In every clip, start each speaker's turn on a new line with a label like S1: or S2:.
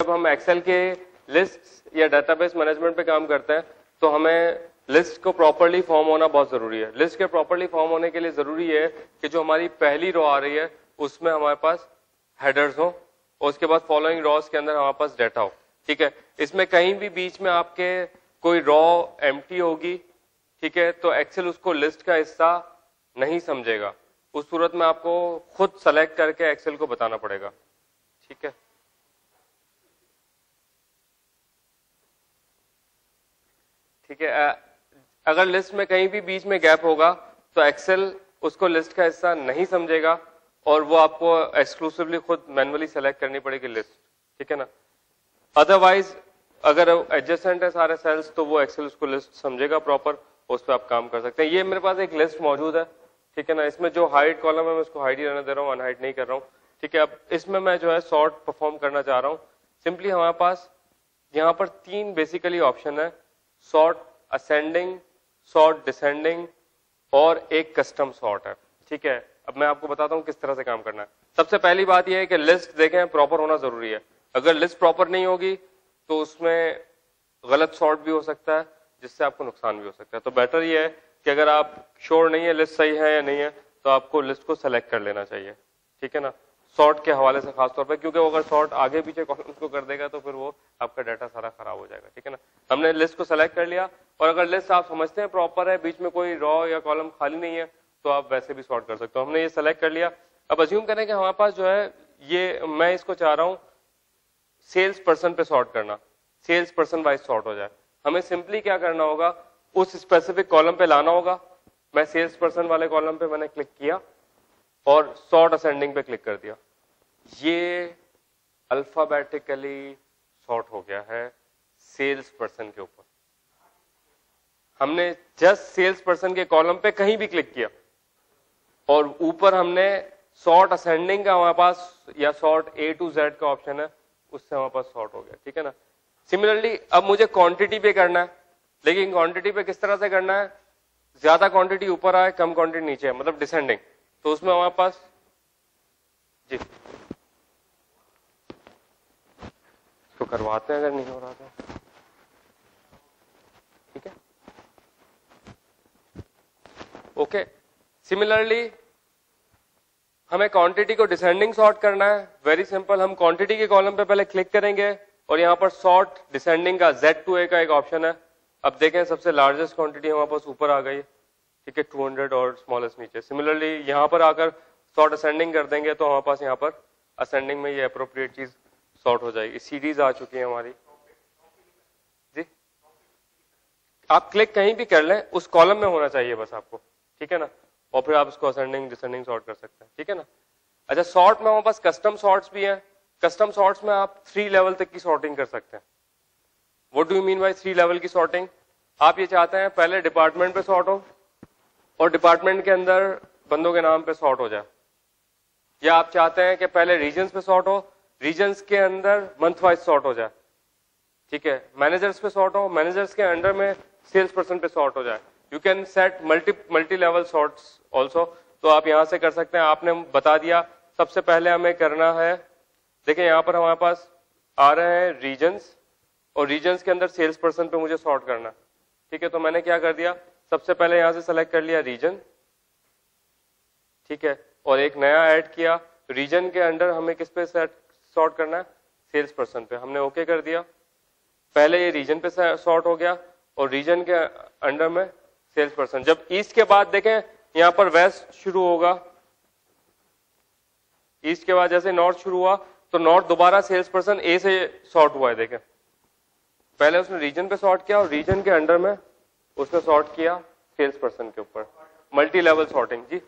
S1: जब हम एक्सेल के लिस्ट या डेटाबेस मैनेजमेंट पे काम करते हैं तो हमें लिस्ट को प्रॉपरली फॉर्म होना बहुत जरूरी है। लिस्ट के प्रॉपरली फॉर्म होने के लिए जरूरी है कि जो हमारी पहली रो आ रही है उसमें हमारे पास हेडर्स हो और उसके बाद फॉलोइंग रॉस के अंदर हमारे पास डेटा हो। ठीक है, इसमें कहीं भी बीच में आपके कोई रॉ एम्प्टी होगी, ठीक है, तो एक्सेल उसको लिस्ट का हिस्सा नहीं समझेगा। उस सूरत में आपको खुद सेलेक्ट करके एक्सेल को बताना पड़ेगा। ठीक है, ठीक है। अगर लिस्ट में कहीं भी बीच में गैप होगा तो एक्सेल उसको लिस्ट का हिस्सा नहीं समझेगा और वो आपको एक्सक्लूसिवली खुद मैन्युअली सेलेक्ट करनी पड़ेगी लिस्ट। ठीक है ना, अदरवाइज अगर एडजेसेंट है सारे सेल्स तो वो एक्सेल उसको लिस्ट समझेगा प्रॉपर, उस पर आप काम कर सकते हैं। ये मेरे पास एक लिस्ट मौजूद है, ठीक है ना, इसमें जो हाइड कॉलम है मैं उसको हाइड ही रहने दे रहा हूँ, अनहाइड नहीं कर रहा हूँ। ठीक है, अब इसमें मैं जो है सॉर्ट परफॉर्म करना चाह रहा हूँ। सिंपली हमारे पास यहाँ पर 3 बेसिकली ऑप्शन है, सॉर्ट असेंडिंग, सॉर्ट डिसेंडिंग और एक कस्टम सॉर्ट है। ठीक है, अब मैं आपको बताता हूँ किस तरह से काम करना है। सबसे पहली बात यह है कि लिस्ट देखें प्रॉपर होना जरूरी है। अगर लिस्ट प्रॉपर नहीं होगी तो उसमें गलत सॉर्ट भी हो सकता है जिससे आपको नुकसान भी हो सकता है। तो बेटर ये है कि अगर आप श्योर नहीं है लिस्ट सही है या नहीं है तो आपको लिस्ट को सेलेक्ट कर लेना चाहिए। ठीक है ना, सॉर्ट के हवाले से खासतौर पर, क्योंकि अगर सॉर्ट आगे पीछे कॉलम्स को कर देगा तो फिर वो आपका डाटा सारा खराब हो जाएगा। ठीक है ना, हमने लिस्ट को सेलेक्ट कर लिया और अगर लिस्ट आप समझते हैं प्रॉपर है, बीच में कोई रॉ या कॉलम खाली नहीं है तो आप वैसे भी सॉर्ट कर सकते हो। हमने ये सेलेक्ट कर लिया। अब अज्यूम करें कि हमारे पास जो है ये, मैं इसको चाह रहा हूं सेल्स पर्सन पे सॉर्ट करना, सेल्स पर्सन वाइज सॉर्ट हो जाए। हमें सिंपली क्या करना होगा, उस स्पेसिफिक कॉलम पे लाना होगा। मैं सेल्स पर्सन वाले कॉलम पे मैंने क्लिक किया और सॉर्ट असेंडिंग पे क्लिक कर दिया। ये अल्फाबेटिकली सॉर्ट हो गया है सेल्स पर्सन के ऊपर। हमने जस्ट सेल्स पर्सन के कॉलम पे कहीं भी क्लिक किया और ऊपर हमने सॉर्ट असेंडिंग का हमारे पास या सॉर्ट A to Z का ऑप्शन है, उससे हमारे पास सॉर्ट हो गया। ठीक है ना, सिमिलरली अब मुझे क्वांटिटी पे करना है, लेकिन क्वांटिटी पे किस तरह से करना है, ज्यादा क्वांटिटी ऊपर आए कम क्वांटिटी नीचे है, मतलब डिसेंडिंग। तो उसमें हमारे पास जी तो करवाते हैं अगर नहीं हो रहा तो। ठीक है, ओके। सिमिलरली हमें क्वांटिटी को डिसेंडिंग सॉर्ट करना है। वेरी सिंपल, हम क्वांटिटी के कॉलम पे पहले क्लिक करेंगे और यहाँ पर सॉर्ट डिसेंडिंग का Z to A का एक ऑप्शन है। अब देखें सबसे लार्जेस्ट क्वांटिटी हमारे पास ऊपर आ गई, ठीक है, 200 और स्मॉलेस्ट नीचे। सिमिलरली यहाँ पर आकर सॉर्ट असेंडिंग कर देंगे तो हमारे पास यहाँ पर असेंडिंग में ये अप्रोप्रिएट चीज सॉर्ट हो जाएगी। सीडीज आ चुकी है हमारी जी। आप क्लिक कहीं भी कर लें, उस कॉलम में होना चाहिए बस आपको। ठीक है ना, और फिर आप इसको असेंडिंग डिसेंडिंग सॉर्ट कर सकते हैं। ठीक है ना, अच्छा, सॉर्ट में हमारे पास कस्टम सॉर्ट्स भी हैं। कस्टम सॉर्ट्स में आप 3 लेवल तक की सॉर्टिंग कर सकते हैं। What do you mean by 3 level की सॉर्टिंग? आप ये चाहते हैं पहले डिपार्टमेंट पे सॉर्ट हो और डिपार्टमेंट के अंदर बंदों के नाम पे सॉर्ट हो जाए, या आप चाहते हैं कि पहले रीजन्स पे सॉर्ट हो, रीजन्स के अंदर मंथ वाइज सॉर्ट हो जाए। ठीक है, मैनेजर्स पे सॉर्ट हो, मैनेजर्स के अंडर में सेल्स पर्सन पे सॉर्ट हो जाए। You can set multi level sorts also, तो आप यहां से कर सकते हैं। आपने बता दिया सबसे पहले हमें करना है, देखिए यहां पर हमारे पास आ रहे हैं रीजन्स और रीजन्स के अंदर सेल्स पर्सन पे मुझे सॉर्ट करना। ठीक है, तो मैंने क्या कर दिया, सबसे पहले यहां से सेलेक्ट कर लिया रीजन, ठीक है, और एक नया ऐड किया। रीजन के अंडर हमें किस पे सॉर्ट करना है, सेल्स पर्सन पे। हमने ओके कर दिया। पहले ये रीजन पे सॉर्ट हो गया और रीजन के अंडर में सेल्स पर्सन। जब ईस्ट के बाद देखें यहां पर वेस्ट शुरू होगा, ईस्ट के बाद जैसे नॉर्थ शुरू हुआ तो नॉर्थ दोबारा सेल्स पर्सन ए से सॉर्ट हुआ है। देखें पहले उसने रीजन पे सॉर्ट किया और रीजन के अंडर में उसने सॉर्ट किया सेल्स पर्सन के ऊपर। मल्टी लेवल सॉर्टिंग जी,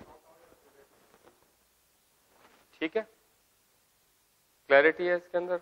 S1: ठीक है, क्लैरिटी है इसके अंदर।